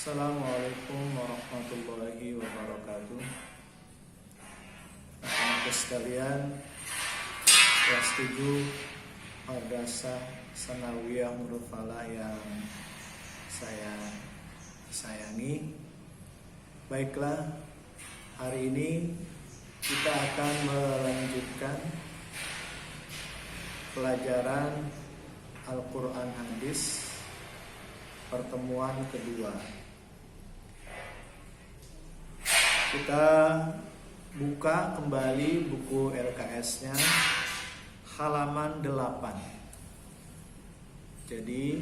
Assalamualaikum warahmatullahi wabarakatuh. Anak-anak sekalian, kelas 7 Madrasah Sanawiyah Nurul Falah yang saya sayangi. Baiklah, hari ini kita akan melanjutkan pelajaran Al-Quran Hadis pertemuan kedua. Kita buka kembali buku LKS-nya halaman 8. Jadi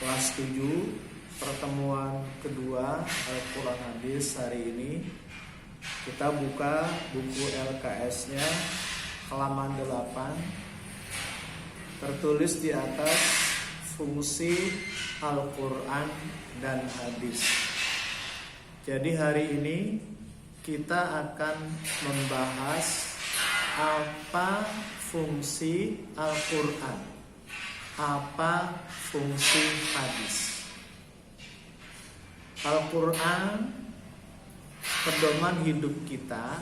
kelas 7 pertemuan kedua Al-Quran Hadis hari ini kita buka buku LKS-nya halaman 8. Tertulis di atas fungsi Al-Quran dan hadis. Jadi hari ini kita akan membahas apa fungsi Al-Quran, apa fungsi hadis. Al-Quran pedoman hidup kita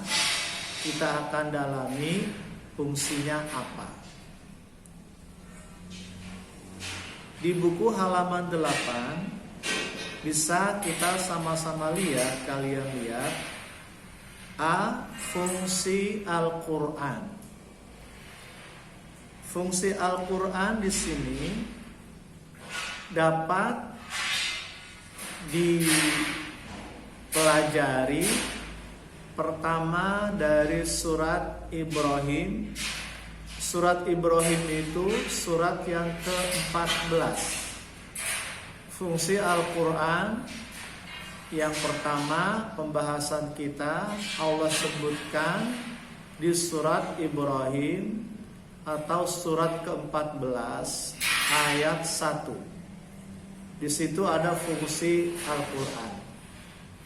akan dalami fungsinya apa. Di buku halaman 8 bisa kita sama-sama lihat, kalian lihat A. Fungsi Al-Quran. Fungsi Al-Quran di sini dapat dipelajari pertama dari surat Ibrahim. Surat Ibrahim itu surat yang ke-14. Fungsi Al-Quran yang pertama pembahasan kita Allah sebutkan di surat Ibrahim atau surat ke-14 ayat 1. Di situ ada fungsi Al-Quran.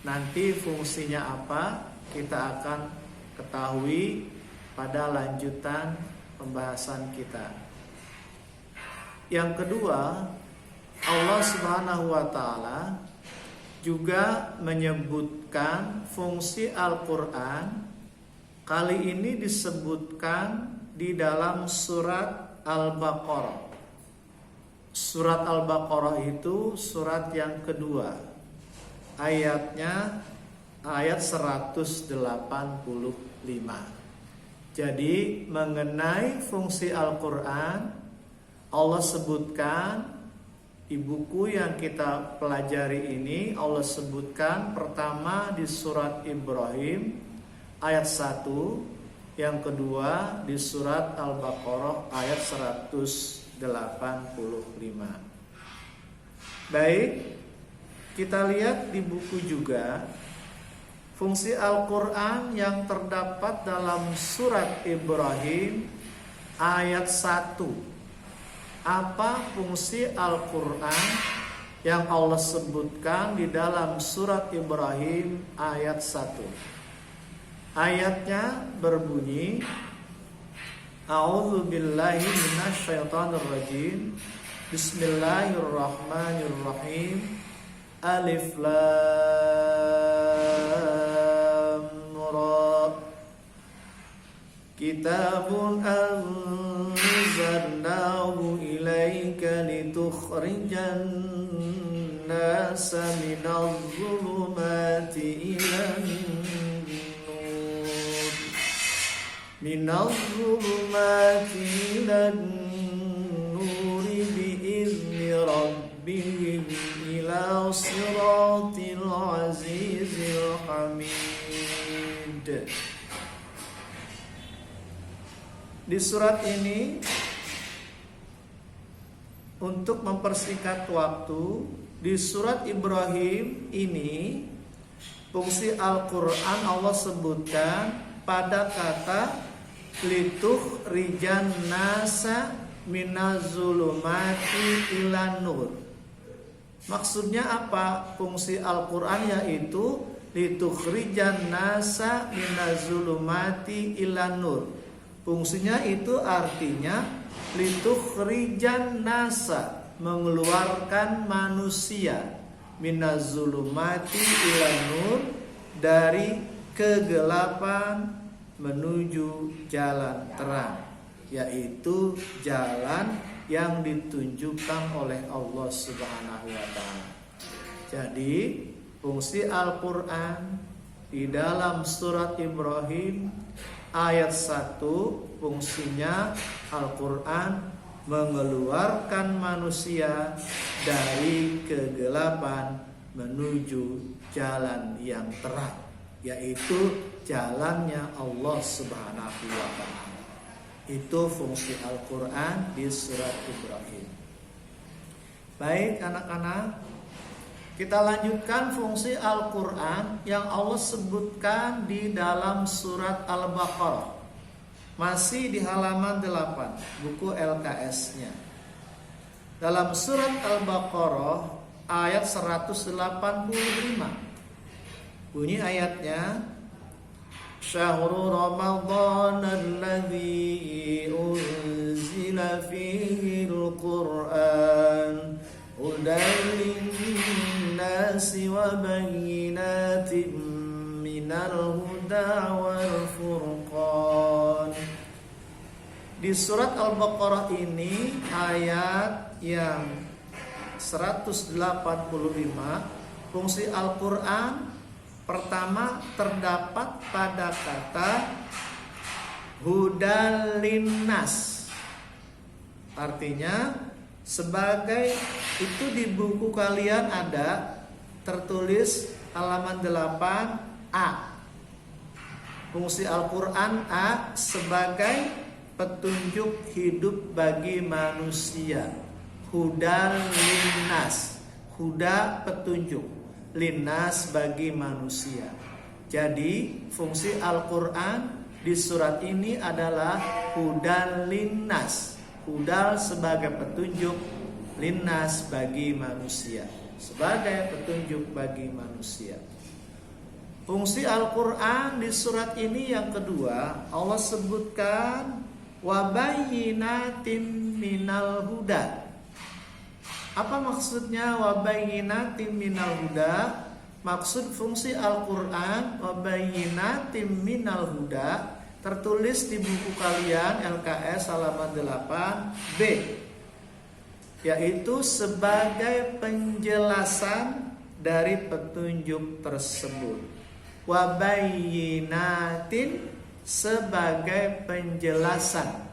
Nanti fungsinya apa kita akan ketahui pada lanjutan pembahasan kita. Yang kedua, Allah Subhanahu wa Ta'ala juga menyebutkan fungsi Al-Quran. Kali ini disebutkan di dalam surat Al-Baqarah. Surat Al-Baqarah itu surat yang kedua. Ayatnya ayat 185. Jadi mengenai fungsi Al-Quran, Allah sebutkan di buku yang kita pelajari ini, Allah sebutkan pertama di surat Ibrahim ayat 1, yang kedua di surat Al-Baqarah ayat 185. Baik, kita lihat di buku juga fungsi Al-Quran yang terdapat dalam surat Ibrahim ayat 1. Apa fungsi Al-Quran yang Allah sebutkan di dalam surat Ibrahim ayat 1? Ayatnya berbunyi, A'udzubillahi minasyaitonirrajim. Bismillahirrahmanirrahim. Alif Lam Ra. Kitabun anzalnahu ilaika litukhrijan nasa minadh dhulumati ilan nur. Minadh dhulumati ilan nuri biizni rabbihim ila siratil azizil hamid. Di surat ini, untuk mempersingkat waktu, di surat Ibrahim ini fungsi Al-Quran Allah sebutkan pada kata litukhrijan nasa minazulumati ilan nur. Maksudnya apa? Fungsi Al-Quran yaitu litukhrijan nasa minazulumati ilan nur. Fungsinya itu artinya litukhrijan nasa, mengeluarkan manusia minazulumati ilan nur, dari kegelapan menuju jalan terang, yaitu jalan yang ditunjukkan oleh Allah Subhanahu wa taala. Jadi, fungsi Al-Qur'an di dalam surat Ibrahim ayat 1, fungsinya Al-Qur'an mengeluarkan manusia dari kegelapan menuju jalan yang terang, yaitu jalannya Allah Subhanahu wa taala. Itu fungsi Al-Qur'an di surat Ibrahim. Baik anak-anak, kita lanjutkan fungsi Al-Qur'an yang Allah sebutkan di dalam surat Al-Baqarah. Masih di halaman 8 buku LKS-nya. Dalam surat Al-Baqarah ayat 185. Bunyi ayatnya, Syahrul Ramadhan alladzi unzila fihi al-Qur'an hudan lin-nasi wa bayyinatin minal huda wal furqan. Di surat Al-Baqarah ini ayat yang 185, fungsi Al-Qur'an pertama terdapat pada kata hudal linnas. Artinya sebagai itu di buku kalian ada tertulis halaman 8A. Fungsi Al-Qur'an A sebagai petunjuk hidup bagi manusia. Hudal linnas. Huda petunjuk, linnas bagi manusia. Jadi fungsi Al-Qur'an di surat ini adalah hudal linnas. Hudal sebagai petunjuk, linnas bagi manusia, sebagai petunjuk bagi manusia. Fungsi Al-Qur'an di surat ini yang kedua, Allah sebutkan wabayyinatim minal huda. Apa maksudnya wabayyinatim minal huda? Maksud fungsi Al-Qur'an wabayyinatim minal huda tertulis di buku kalian LKS halaman 8B, yaitu sebagai penjelasan dari petunjuk tersebut. Wabayyinatin sebagai penjelasan,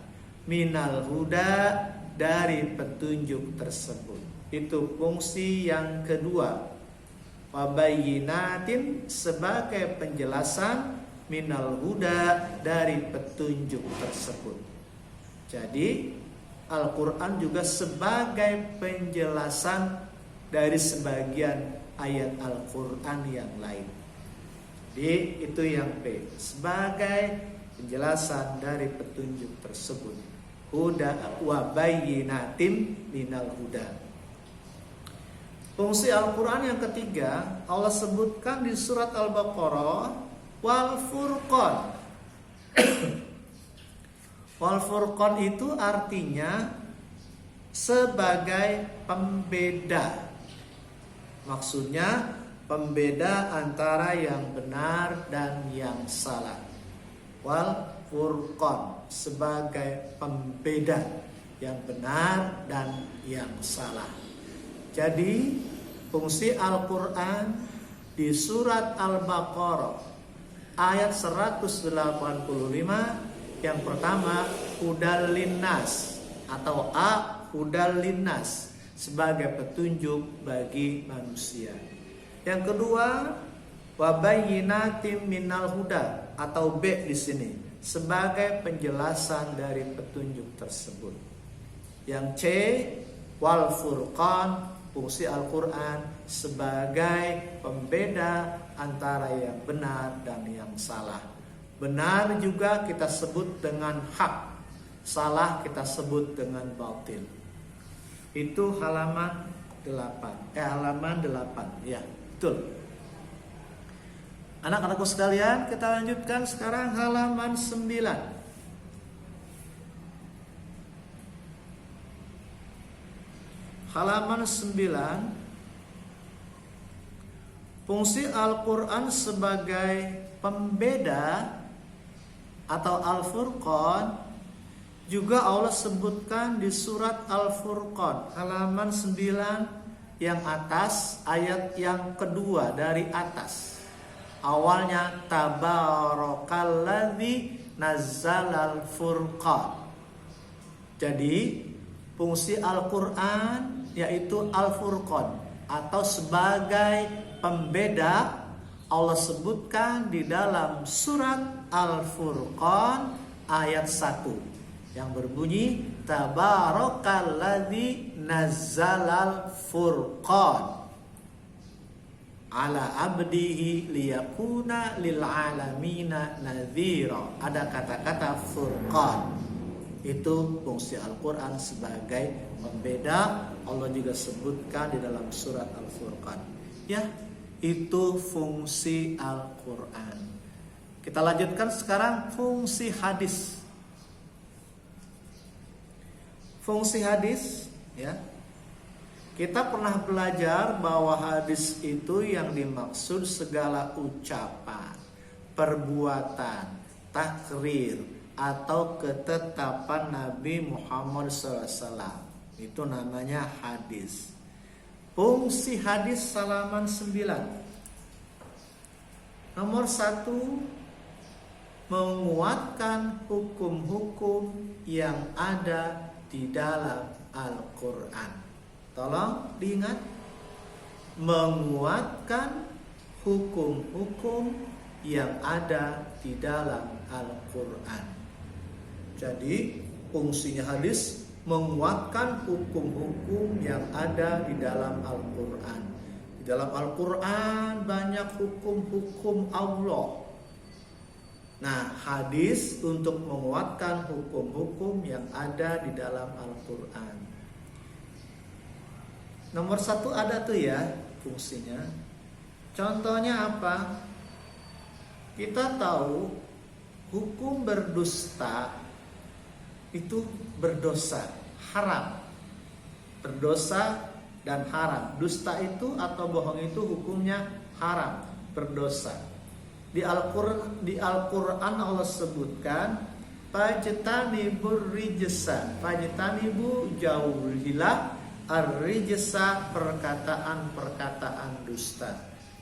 minal huda dari petunjuk tersebut. Itu fungsi yang kedua. Wabayyinatin sebagai penjelasan, minal huda dari petunjuk tersebut. Jadi Al-Qur'an juga sebagai penjelasan dari sebagian ayat Al-Qur'an yang lain. Jadi itu yang P, sebagai penjelasan dari petunjuk tersebut. Huda wa bayyinatim minal huda. Fungsi Al-Qur'an yang ketiga Allah sebutkan di surat Al-Baqarah wal furqan. Wal furqan itu artinya sebagai pembeda. Maksudnya pembeda antara yang benar dan yang salah. Wal furqan sebagai pembeda yang benar dan yang salah. Jadi fungsi Al-Qur'an di surat Al-Baqarah ayat 185 yang pertama hudal linnas atau A hudal linnas sebagai petunjuk bagi manusia. Yang kedua, wabayyinatim minal huda atau B di sini sebagai penjelasan dari petunjuk tersebut. Yang C, wal furqan, fungsi Al-Qur'an sebagai pembeda antara yang benar dan yang salah. Benar juga kita sebut dengan hak, salah kita sebut dengan batil. Itu halaman 8. Halaman 8, ya. Betul. Anak-anakku sekalian, kita lanjutkan sekarang halaman 9. Halaman 9 Fungsi Al-Quran sebagai pembeda atau Al-Furqan juga Allah sebutkan di surat Al-Furqan halaman 9 yang atas, ayat yang kedua dari atas. Awalnya tabarakalladzi nazzalal furqan. Jadi fungsi Al-Quran yaitu Al-Furqan atau sebagai pembeda, Allah sebutkan di dalam surat Al-Furqan ayat 1 yang berbunyi tabarakalladzi nazzalal furqan ala abdihi liyakuna lil alamina nadhira. Ada kata-kata furqan. Itu fungsi Al-Quran sebagai pembeda. Allah juga sebutkan di dalam surat Al-Furqan. Ya, itu fungsi Al-Quran. Kita lanjutkan sekarang fungsi hadis. Fungsi hadis, ya. Kita pernah belajar bahwa hadis itu yang dimaksud segala ucapan, perbuatan, takrir atau ketetapan Nabi Muhammad SAW. Itu namanya hadis. Fungsi hadis halaman 9. Nomor 1, menguatkan hukum-hukum yang ada di dalam Al-Quran. Tolong diingat, menguatkan hukum-hukum yang ada di dalam Al-Quran. Jadi fungsinya hadis menguatkan hukum-hukum yang ada di dalam Al-Quran. Di dalam Al-Quran banyak hukum-hukum Allah. Nah, hadis untuk menguatkan hukum-hukum yang ada di dalam Al-Quran. Nomor 1 ada tuh ya fungsinya. Contohnya apa? Kita tahu hukum berdusta itu berdosa, haram. Berdosa dan haram. Dusta itu atau bohong itu hukumnya haram, berdosa. Di Al-Quran Allah sebutkan fajtanibur rijsa, fajtanibu jauhilah ar-rijsa, perkataan-perkataan dusta.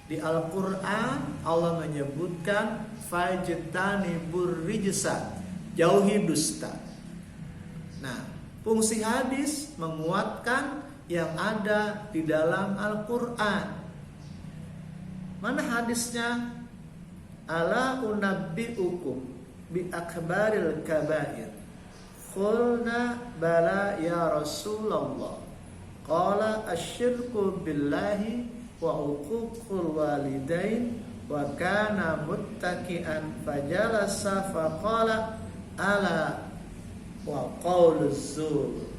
Di Al-Quran Allah menyebutkan fajtanibur rijsa, jauhi dusta. Nah, fungsi hadis menguatkan yang ada di dalam Al-Quran. Mana hadisnya? Ala unabbi'ukum bi akbaril kabair. Qulna bala ya Rasulullah. Qala asyirku billahi wa uququl walidain wa kana muttaki'an fajalasa faqala ala wa qauluz zur.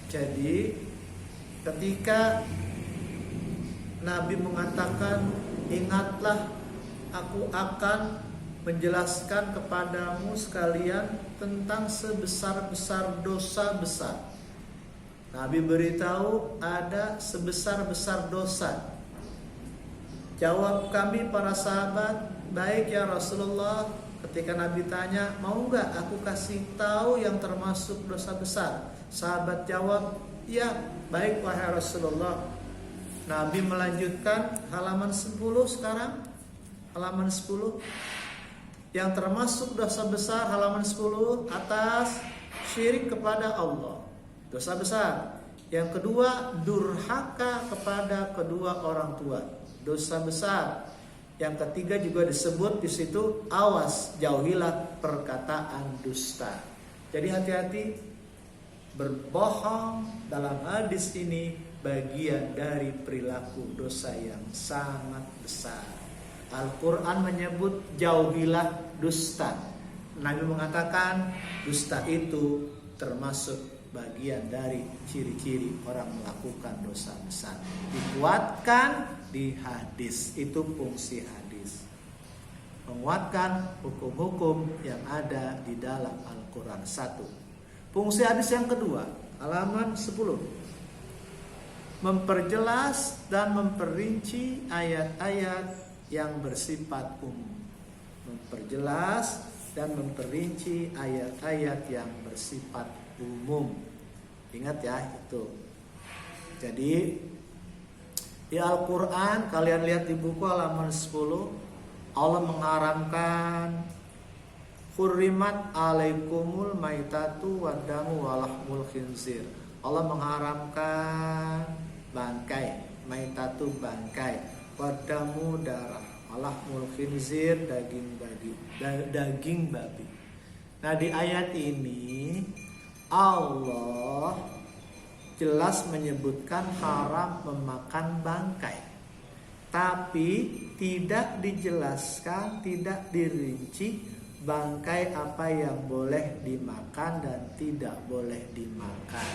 Jadi ketika Nabi mengatakan, ingatlah aku akan menjelaskan kepadamu sekalian tentang sebesar-besar dosa besar. Nabi beritahu ada sebesar-besar dosa. Jawab kami para sahabat, baik ya Rasulullah. Ketika Nabi tanya, mau gak aku kasih tahu yang termasuk dosa besar? Sahabat jawab, ya baik wahai Rasulullah. Nabi melanjutkan halaman 10 sekarang. Halaman 10 yang termasuk dosa besar, halaman 10 atas, syirik kepada Allah, dosa besar. Yang kedua, durhaka kepada kedua orang tua, dosa besar. Yang ketiga juga disebut di situ, awas jauhilah perkataan dusta. Jadi hati-hati, berbohong dalam hadis ini bagian dari perilaku dosa yang sangat besar. Al-Quran menyebut jauhilah dusta. Nabi mengatakan dusta itu termasuk bagian dari ciri-ciri orang melakukan dosa besar. Dikuatkan di hadis. Itu fungsi hadis, menguatkan hukum-hukum yang ada di dalam Al-Quran. 1. Fungsi hadis yang kedua, halaman 10. memperjelas dan memperinci ayat-ayat yang bersifat umum. Memperjelas dan memperinci ayat-ayat yang bersifat umum. Ingat ya itu. Jadi di Al-Quran, kalian lihat di buku halaman 10, Allah mengharamkan Hurrimat alaikumul maitatu wadamu walahmul khinzir. Allah mengharamkan bangkai, maitatu bangkai, wadamu darah, walahmul khinzir daging babi. Nah di ayat ini Allah jelas menyebutkan haram memakan bangkai, tapi tidak dijelaskan, tidak dirinci bangkai apa yang boleh dimakan dan tidak boleh dimakan.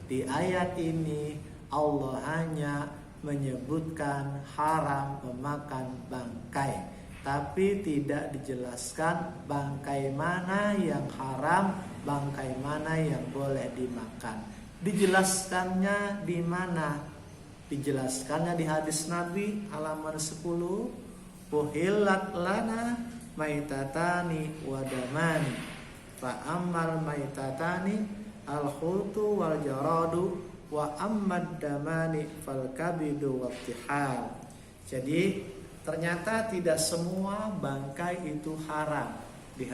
Di ayat ini Allah hanya menyebutkan haram memakan bangkai, tapi tidak dijelaskan bangkai mana yang haram, bangkai mana yang boleh dimakan. Dijelaskannya di mana? Dijelaskannya di hadis Nabi halaman 10. Uhillat lana maitatani wadamani fa ammal maitatani al-khutu wal jaradu wa ammad damani fal kabidu wattihal. Jadi ternyata tidak semua bangkai itu haram. Di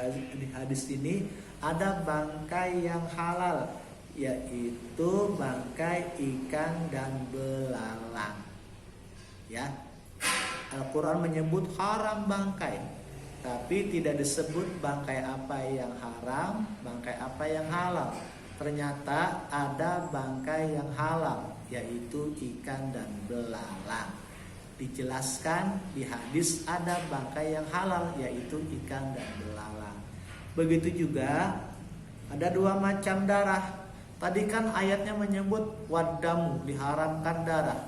hadis ini ada bangkai yang halal, yaitu bangkai ikan dan belalang. Ya, Al-Quran menyebut haram bangkai, tapi tidak disebut bangkai apa yang haram, bangkai apa yang halal. Ternyata ada bangkai yang halal, yaitu ikan dan belalang. Dijelaskan di hadis ada bangkai yang halal, yaitu ikan dan belalang. Begitu juga ada dua macam darah. Tadi kan ayatnya menyebut wadamu, diharamkan darah.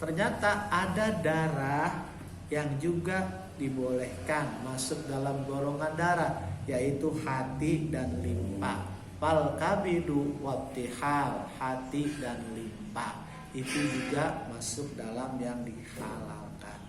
Ternyata ada darah yang juga dibolehkan masuk dalam golongan darah, yaitu hati dan limpa. Fal kabidu wattihal, hati dan limpa itu juga masuk dalam yang dihalalkan.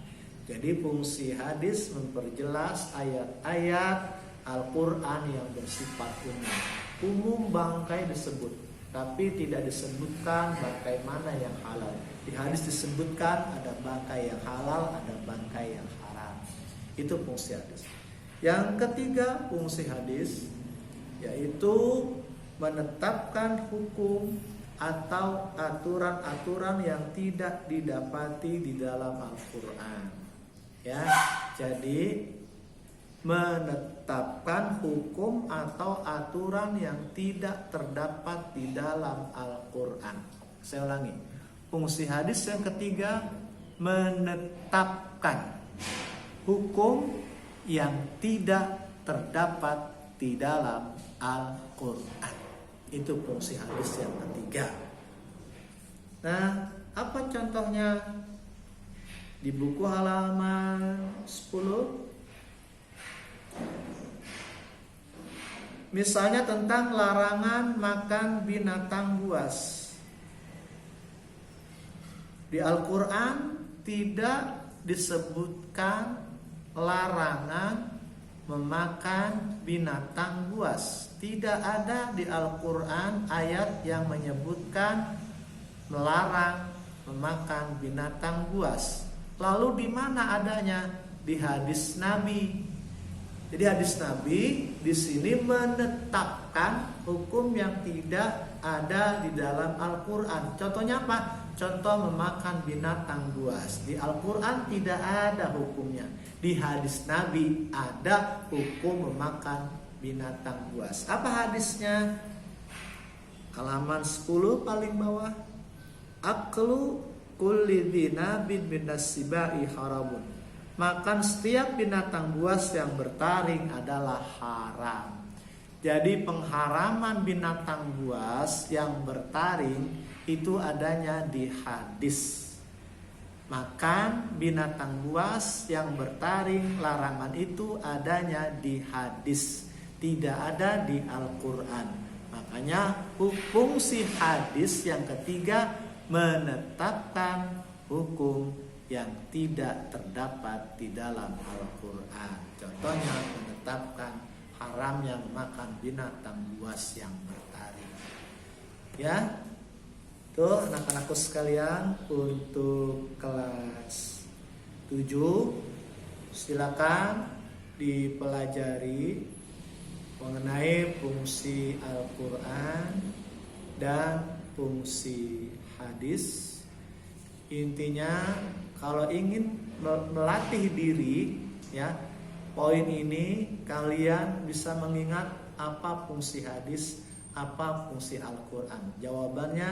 Jadi fungsi hadis memperjelas ayat-ayat Al-Quran yang bersifat umum. Umum bangkai disebut, tapi tidak disebutkan bangkai mana yang halal. Di hadis disebutkan ada bangkai yang halal, ada bangkai yang haram. Itu fungsi hadis. Yang ketiga fungsi hadis yaitu menetapkan hukum atau aturan-aturan yang tidak didapati di dalam Al-Quran. Ya, jadi menetapkan hukum atau aturan yang tidak terdapat di dalam Al-Quran. Saya ulangi. Fungsi hadis yang ketiga menetapkan hukum yang tidak terdapat di dalam Al-Quran. Itu fungsi hadis yang ketiga. Nah, apa contohnya? Di buku halaman 10, misalnya tentang larangan makan binatang buas. Di Al-Quran tidak disebutkan larangan memakan binatang buas. Tidak ada di Al-Quran ayat yang menyebutkan melarang memakan binatang buas. Lalu di mana adanya? Di hadis Nabi. Jadi hadis Nabi di sini menetapkan hukum yang tidak ada di dalam Al-Quran. Contohnya apa? Contoh memakan binatang buas. Di Al-Quran tidak ada hukumnya. Di hadis Nabi ada hukum memakan binatang buas. Apa hadisnya? Halaman 10 paling bawah. Aklu kulli dzinabin minas sibai haramun. Makan setiap binatang buas yang bertaring adalah haram. Jadi pengharaman binatang buas yang bertaring itu adanya di hadis. Makan binatang buas yang bertaring, larangan itu adanya di hadis, tidak ada di Al-Quran. Makanya fungsi hadis yang ketiga menetapkan hukum yang tidak terdapat di dalam Al-Quran. Contohnya menetapkan haramnya makan binatang buas yang bertaring. Ya, tuh anak-anakku sekalian, untuk kelas 7 silakan dipelajari mengenai fungsi Al-Quran dan fungsi hadis. Intinya kalau ingin melatih diri, ya, poin ini kalian bisa mengingat apa fungsi hadis, apa fungsi Al-Quran. Jawabannya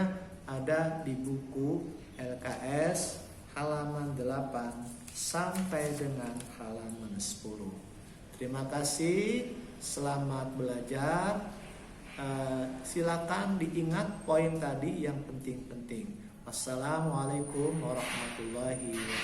ada di buku LKS halaman 8 sampai dengan halaman 10. Terima kasih, selamat belajar. Silakan diingat poin tadi yang penting-penting. Wassalamualaikum warahmatullahi wabarakatuh.